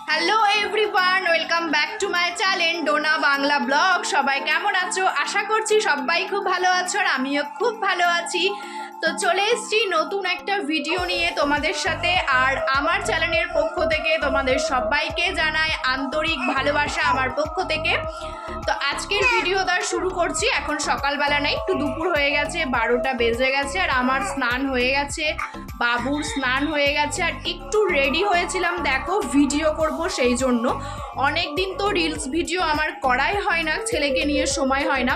Hello everyone, welcome back to my channel Dona Bangla blog. সবাই কেমন আছো? আশা করছি সবাই খুব ভালো আছো আর আমিও খুব ভালো আছি। তো চলে এসেছি নতুন একটা ভিডিও নিয়ে তোমাদের সাথে। আর আমার চ্যানেলের পক্ষ থেকে তোমাদের সবাইকে জানাই আন্তরিক ভালোবাসা আমার পক্ষ থেকে। তো আজকের ভিডিওটা শুরু করছি। এখন সকালবেলা নাই, একটু দুপুর হয়ে গেছে, 12টা বেজে গেছে। আর আমার স্নান হয়ে গেছে, বাবুর স্নান হয়ে গেছে, আর একটু রেডি হয়েছিলাম দেখো ভিডিও করব। সেই জন্য অনেক দিন তো রিলস ভিডিও আমার করাই হয় না, ছেলেকে নিয়ে সময় হয় না।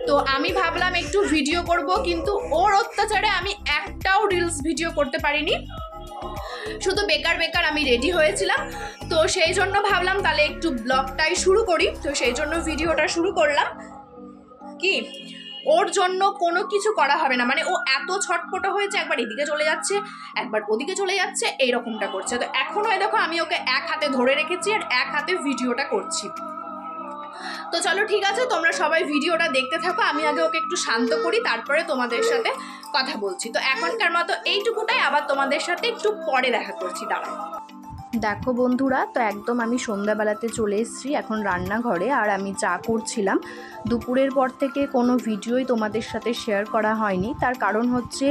তো আমি ভাবলাম একটু ভিডিও করব, কিন্তু ওর অত্যাচারে আমি একটাও রিলস ভিডিও করতে পারিনি, শুধু বেকার বেকার আমি রেডি হয়েছিলাম। তো সেই জন্য ভাবলাম তাহলে একটু ব্লগটাই শুরু করি। তো সেই জন্য ভিডিওটা শুরু করলাম। কি ওর জন্য কোনো কিছু করা হবে না, মানে ও এত ছটপট হয়েছে, একবার এদিকে চলে যাচ্ছে একবার ওদিকে চলে যাচ্ছে, এইরকমটা করছে। তো এখনও দেখো আমি ওকে এক হাতে ধরে রেখেছি আর এক হাতে ভিডিওটা করছি। তো চলো ঠিক আছে, তোমরা সবাই ভিডিওটা দেখতে থাকো। আমি আগে ওকে একটু শান্ত করি, তারপরে তোমাদের সাথে কথা বলছি। তো এখনকার মতো এইটুকুটাই, আবার তোমাদের সাথে একটু পরে দেখা করছি, দাঁড়াও। দেখো বন্ধুরা, তো একদম আমি সন্ধ্যাবেলাতে চলে এসেছি এখন রান্নাঘরে। আর আমি চা করছিলাম। দুপুরের পর থেকে কোনো ভিডিওই তোমাদের সাথে শেয়ার করা হয়নি। তার কারণ হচ্ছে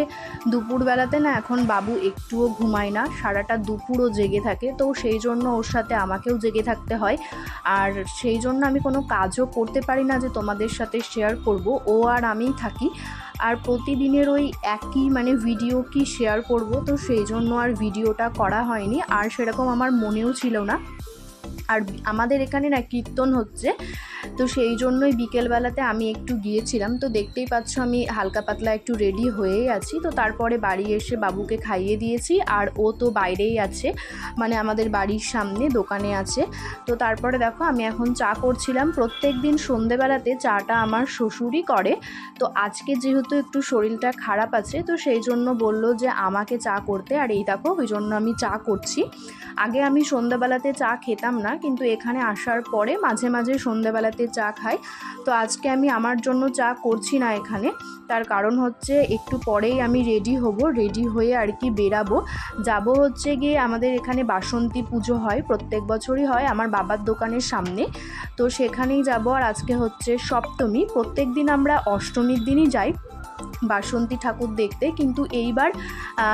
দুপুরবেলাতে না এখন বাবু একটুও ঘুমায় না, সারাটা দুপুরও জেগে থাকে। তো সেই জন্য ওর সাথে আমাকেও জেগে থাকতে হয়। আর সেই জন্য আমি কোনো কাজও করতে পারি না যে তোমাদের সাথে শেয়ার করব। ও আর আমিই থাকি, আর প্রতিদিনের ওই একই ভিডিও কি শেয়ার করব। তো সেই জন্য আর ভিডিওটা করা হয়নি, আর সেরকম আমার মনেও ছিল না। আর আমাদের এখানে না কীর্তন হচ্ছে, তো সেই জন্যই বিকেলবেলাতে আমি একটু গিয়েছিলাম। তো দেখতেই পাচ্ছ আমি হালকা পাতলা একটু রেডি হয়েই আছি। তো তারপরে বাড়ি এসে বাবুকে খাইয়ে দিয়েছি, আর ও তো বাইরেই আছে, আমাদের বাড়ির সামনে দোকানে আছে। তো তারপরে দেখো আমি এখন চা করছিলাম। প্রত্যেক দিন সন্ধেবেলাতে চাটা আমার শ্বশুরই করে। তো আজকে যেহেতু একটু শরীরটা খারাপ আছে, তো সেই জন্য বললো যে আমাকে চা করতে। আর এই দেখো ওই জন্য আমি চা করছি। আগে আমি সন্ধ্যাবেলাতে চা খেতাম না, কিন্তু এখানে আসার পরে মাঝে মাঝে সন্ধ্যাবেলাতে চা খাই। তো আজকে আমি আমার জন্য চা করছি না এখানে, তার কারণ হচ্ছে একটু পরেই আমি রেডি হব, রেডি হয়ে আর কি বেরাবো। যাব হচ্ছে গিয়ে আমাদের এখানে বাসন্তী পুজো হয়, প্রত্যেক বছরই হয় আমার বাবার দোকানের সামনে। তো সেখানেই যাব। আর আজকে হচ্ছে সপ্তমী, প্রত্যেক দিন আমরা অষ্টমীর দিনই যাই বাসন্তী ঠাকুর দেখতে, কিন্তু এইবার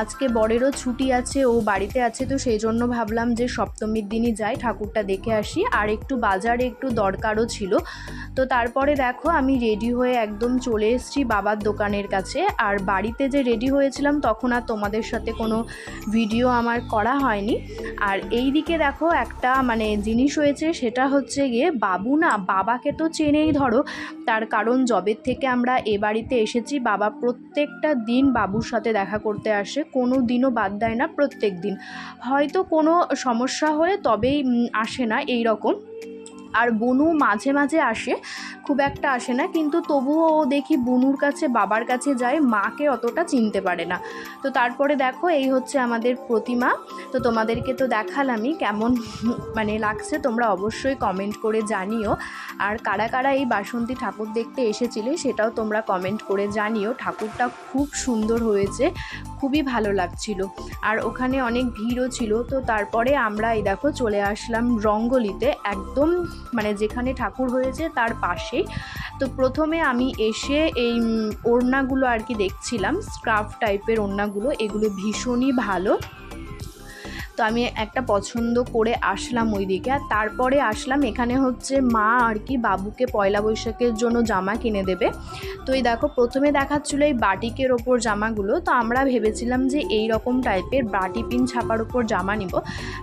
আজকে বরেরও ছুটি আছে, ও বাড়িতে আছে। তো সেই জন্য ভাবলাম যে সপ্তমীর দিনই যাই, ঠাকুরটা দেখে আসি। আর একটু বাজারে একটু দরকারও ছিল। তো তারপরে দেখো আমি রেডি হয়ে একদম চলে এসেছি বাবার দোকানের কাছে। আর বাড়িতে যে রেডি হয়েছিলাম তখন আর তোমাদের সাথে কোনো ভিডিও আমার করা হয়নি। আর এই দিকে দেখো একটা জিনিস হয়েছে, সেটা হচ্ছে গিয়ে বাবু না বাবাকে তো চেনেই ধরো, তার কারণ জবের থেকে আমরা এ বাড়িতে এসেছি, বাবা প্রত্যেকটা দিন বাবুর সাথে দেখা করতে আসে, কোনো দিনও বাদ দেয় না, প্রত্যেক দিন। হয়তো কোনো সমস্যা হলে তবেই আসে না, এই রকম। আর বনু মাঝে মাঝে আসে, খুব একটা আসে না, কিন্তু তবুও ও দেখি বনুর কাছে বাবার কাছে যায়, মাকে অতটা চিনতে পারে না। তো তারপরে দেখো এই হচ্ছে আমাদের প্রতিমা। তো তোমাদেরকে তো দেখালামই, কেমন লাগছে তোমরা অবশ্যই কমেন্ট করে জানিও। আর কারা কারা এই বাসন্তী ঠাকুর দেখতে এসেছিলে সেটাও তোমরা কমেন্ট করে জানিও। ঠাকুরটা খুব সুন্দর হয়েছে, খুবই ভালো লাগছিল। আর ওখানে অনেক ভিড়ও ছিল। তো তারপরে আমরা এই দেখো চলে আসলাম রঙ্গলিতে, একদম যেখানে ঠাকুর হয়েছে তার পাশেই। তো প্রথমে আমি এসে এই ওড়নাগুলো আর কি দেখছিলাম, স্কার্ফ টাইপের ওড়নাগুলো, এগুলো ভীষণই ভালো। তো আমি একটা পছন্দ করে আসলাম ওই দিকে। আর তারপরে আসলাম এখানে হচ্ছে মা আর কি বাবুকে পয়লা বৈশাখের জন্য জামা কিনে দেবে। তো এই দেখো প্রথমে দেখাচ্ছিলো এই বাটিকের ওপর জামাগুলো। তো আমরা ভেবেছিলাম যে এই রকম টাইপের বাটি পিন ছাপার ওপর জামা নিব,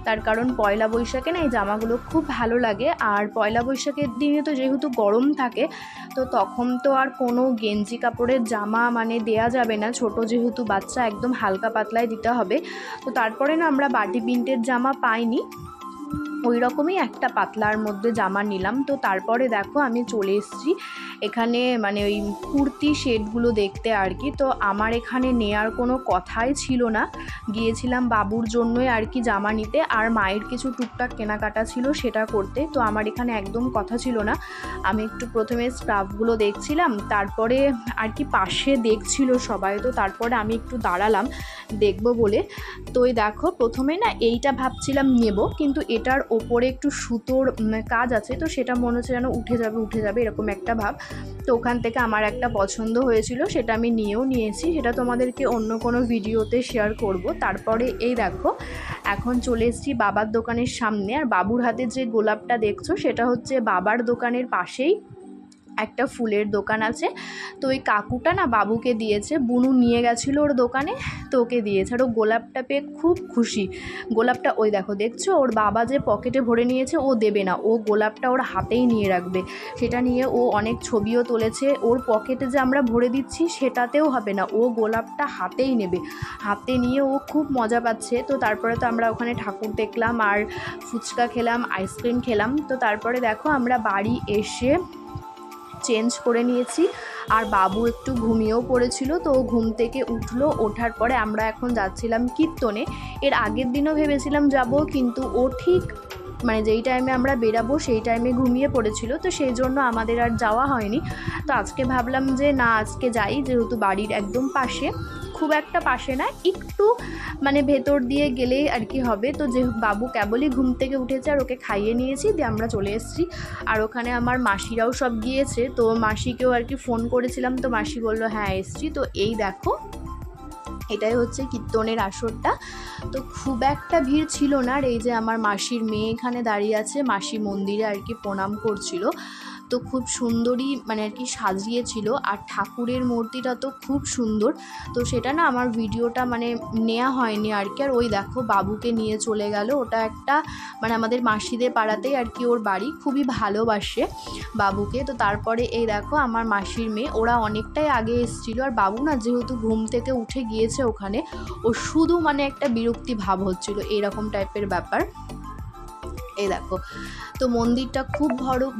তার কারণ পয়লা বৈশাখে না এই জামাগুলো খুব ভালো লাগে। আর পয়লা বৈশাখের দিনে তো যেহেতু গরম থাকে, তো তখন তো আর কোনো গেঞ্জি কাপড়ের জামা দেয়া যাবে না, ছোট যেহেতু বাচ্চা, একদম হালকা পাতলায় দিতে হবে। তো তারপরে না আমরা বাটি প্রিন্টের জামা পাইনি, ওই রকমই একটা পাতলার মধ্যে জামা নিলাম। তো তারপরে দেখো আমি চলে এসেছি এখানে ওই কুর্তি সেটগুলো দেখতে আর কি। তো আমার এখানে নেয়ার কোনো কথাই ছিল না, গিয়েছিলাম বাবুর জন্যই আর কি জামা নিতে, আর মায়ের কিছু টুকটাক কেনাকাটা ছিল সেটা করতে। তো আমার এখানে একদম কথা ছিল না, আমি একটু প্রথমে স্কার্ফগুলো দেখছিলাম, তারপরে আর কি পাশে দেখছিল সবাই। তো তারপরে আমি একটু দাঁড়ালাম দেখবো বলে। তো এই দেখো প্রথমে না এইটা ভাবছিলাম নেব, কিন্তু এটার ওপরে একটু সুতোর কাজ আছে, তো সেটা মনে হচ্ছে যেন উঠে যাবে এরকম একটা ভাব। তো ওখান থেকে আমার একটা পছন্দ হয়েছিল, সেটা আমি নিয়েও নিয়েছি, সেটা তোমাদেরকে অন্য কোনো ভিডিওতে শেয়ার করব। তারপরে এই দেখো এখন চলে এসেছি বাবার দোকানের সামনে। আর বাবুর হাতে যে গোলাপটা দেখছো সেটা হচ্ছে বাবার দোকানের পাশেই একটা ফুলের দোকান আছে। তো ওই কাকুটা না বাবুকে দিয়েছে, বুনু নিয়ে গেছিলো ওর দোকানে, তো ওকে দিয়েছে। আর ও গোলাপটা পেয়ে খুব খুশি। গোলাপটা ওই দেখছো ওর বাবা যে পকেটে ভরে নিয়েছে, ও দেবে না, ও গোলাপটা ওর হাতেই নিয়ে রাখবে। সেটা নিয়ে ও অনেক ছবিও তুলেছে। ওর পকেটে যে আমরা ভরে দিচ্ছি সেটাতেও হবে না, ও গোলাপটা হাতেই নেবে, হাতে নিয়ে ও খুব মজা পাচ্ছে। তো তারপরে তো আমরা ওখানে ঠাকুর দেখলাম আর ফুচকা খেলাম, আইসক্রিম খেলাম। তো তারপরে দেখো আমরা বাড়ি এসে চেঞ্জ করে নিয়েছি। আর বাবু একটু ঘুমিয়েও পড়েছিল, তো ও ঘুম থেকে উঠলো। ওঠার পরে আমরা এখন যাচ্ছিলাম কীর্তনে। এর আগের দিনও ভেবেছিলাম যাব, কিন্তু ও ঠিক যেই টাইমে আমরা বেরাবো সেই টাইমে ঘুমিয়ে পড়েছিল, তো সেই জন্য আমাদের আর যাওয়া হয়নি। তো আজকে ভাবলাম যে না, আজকে যাই, যেহেতু বাড়ির একদম পাশে, খুব একটা পাশে না, একটু ভেতর দিয়ে গেলেই আর কি হবে। তো যে বাবু কেবলই ঘুম থেকে উঠেছে আর ওকে খাইয়ে নিয়েছি, দিয়ে আমরা চলে এসেছি। আর ওখানে আমার মাসিরাও সব গিয়েছে, তো মাসিকেও আর কি ফোন করেছিলাম, তো মাসি বললো হ্যাঁ এসছি। তো এই দেখো এটাই হচ্ছে কীর্তনের আসরটা। তো খুব একটা ভিড় ছিল না। আর এই যে আমার মাসির মেয়ে এখানে দাঁড়িয়ে আছে, মাসি মন্দিরে আর কি প্রণাম করছিল। তো খুব সুন্দরই আর কি সাজিয়েছিল। আর ঠাকুরের মূর্তিটা তো খুব সুন্দর, তো সেটা না আমার ভিডিওটা নেওয়া হয়নি আর কি। আর ওই দেখো বাবুকে নিয়ে চলে গেল, ওটা একটা আমাদের মাসিদের পাড়াতেই আর কি ওর বাড়ি, খুবই ভালোবাসে বাবুকে। তো তারপরে এই দেখো আমার মাসির মেয়ে, ওরা অনেকটাই আগে এসেছিলো। আর বাবু না যেহেতু ঘুম থেকে উঠে গিয়েছে ওখানে, ও শুধু একটা বিরক্তি ভাব হচ্ছিল, এরকম টাইপের ব্যাপার। এই দেখো তো মন্দিরটা খুব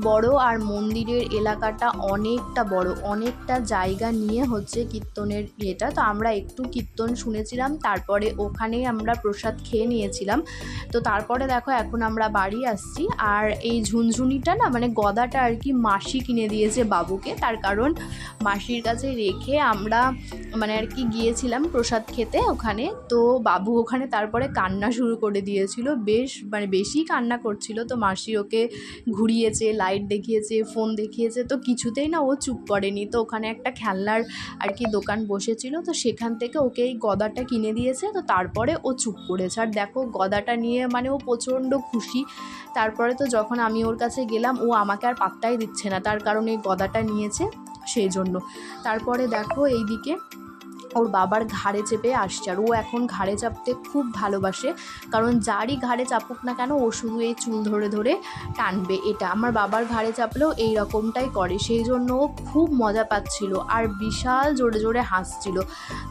বড়, আর মন্দিরের এলাকাটা অনেকটা বড়, অনেকটা জায়গা নিয়ে হচ্ছে কীর্তনের ইয়েটা। তো আমরা একটু কীর্তন শুনেছিলাম, তারপরে ওখানেই আমরা প্রসাদ খেয়ে নিয়েছিলাম। তো তারপরে দেখো এখন আমরা বাড়ি আসছি। আর এই ঝুনঝুনিটা না গদাটা আর কি মাসি কিনে দিয়েছে বাবুকে, তার কারণ মাসির কাছে রেখে আমরা আর কি গিয়েছিলাম প্রসাদ খেতে ওখানে। তো বাবু ওখানে তারপরে কান্না শুরু করে দিয়েছিল, বেশ বেশি কান্না করছিল। তো মাসি ওকে ঘুরিয়েছে, লাইট দেখিয়েছে, ফোন দেখিয়েছে, তো কিছুতেই না ও চুপ করেনি। তো ওখানে একটা খেলনার আর কি দোকান বসেছিল, তো সেখান থেকে ওকে এই গদাটা কিনে দিয়েছে। তো তারপরে ও চুপ করেছে। আর দেখো গদাটা নিয়ে ও প্রচণ্ড খুশি। তারপরে তো যখন আমি ওর কাছে গেলাম, ও আমাকে আর পাত্তাই দিচ্ছে না, তার কারণ এই গদাটা নিয়েছে সেই জন্য। তারপরে দেখো এইদিকে ওর বাবার ঘাড়ে চেপে আসছে, আর ও এখন ঘাড়ে চাপতে খুব ভালোবাসে, কারণ যারই ঘাড়ে চাপুক না কেন ও শুধু এই চুল ধরে ধরে টানবে। এটা আমার বাবার ঘাড়ে চাপলেও এই রকমটাই করে, সেই জন্য ও খুব মজা পাচ্ছিল আর বিশাল জোরে জোরে হাসছিল।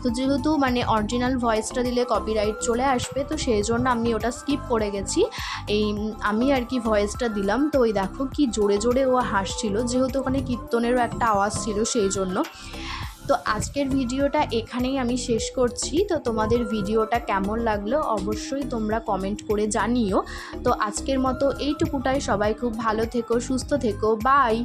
তো যেহেতু অরিজিনাল ভয়েসটা দিলে কপিরাইট চলে আসবে, তো সেই জন্য আমি ওটা স্কিপ করে গেছি, আমি আর কি ভয়েসটা দিলাম। তো ওই দেখো কি জোরে জোরে ও হাসছিল, যেহেতু ওখানে কীর্তনেরও একটা আওয়াজ ছিল সেই জন্য। তো আজকের ভিডিওটা এখানেই আমি শেষ করছি। তো তোমাদের ভিডিওটা কেমন লাগলো অবশ্যই তোমরা কমেন্ট করে জানিও। তো আজকের মতো এইটুকুটাই, সবাই খুব ভালো থেকো, সুস্থ থেকো, বাই।